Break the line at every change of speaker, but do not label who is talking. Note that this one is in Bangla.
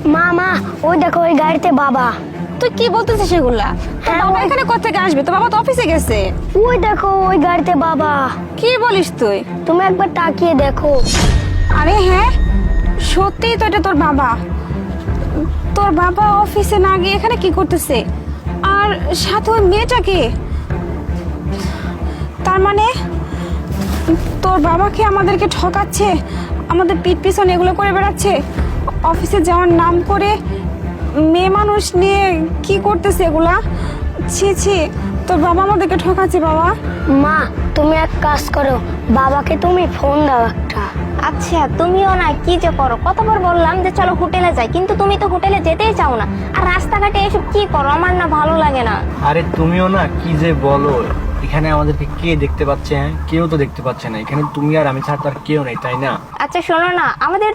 মা মা ওই দেখো ওই গাড়িতে বাবা।
তুই কি বলতেছিস সেগুলা?
হ্যাঁ,
বাবা
ওই-
এখানে কোত্থেকে আসবে? তো বাবা তো অফিসে গেছে।
ওই দেখো ওই গাড়িতে বাবা।
কি বলিস তুই?
তুমি একবার তাকিয়ে দেখো।
আরে হ্যাঁ, সত্যি তো এটা তোর বাবা। তোর বাবা অফিসে না গিয়ে এখানে কি করতেছে? আর সাথে ওই মেয়েটাকে, তার মানে তোর বাবাকে আমাদেরকে ঠকাচ্ছে, আমাদের পিঠ পিছনে এগুলো করে বেড়াচ্ছে, অফিসে যাওয়ার নাম করে মেয়ে মানুষ নিয়ে কি করতেছে এগুলা? ছি ছি, তোর বাবা আমাদেরকে ঠকাচ্ছে। বাবা,
মা তুমি এক কাজ করো, বাবাকে তুমি ফোন দাও একটা।
আচ্ছা তুমিও না কি যে করো, কতবার বললাম যে চলো হোটেলে যাই, কিন্তু তুমি তো হোটেলে যেতেই চাও না। আর রাস্তাঘাটে এসব কি করো, আমার না ভালো লাগে না।
আরে তুমিও না কি যে বলো, এখানে আমাদেরকে কে দেখতে পাচ্ছে? হ্যাঁ, কেউ তো দেখতে পাচ্ছে না। এখানে তুমি আর আমি ছাড়া তো আর কেউ নেই, তাই না?
আচ্ছা শোনো না, আমাদের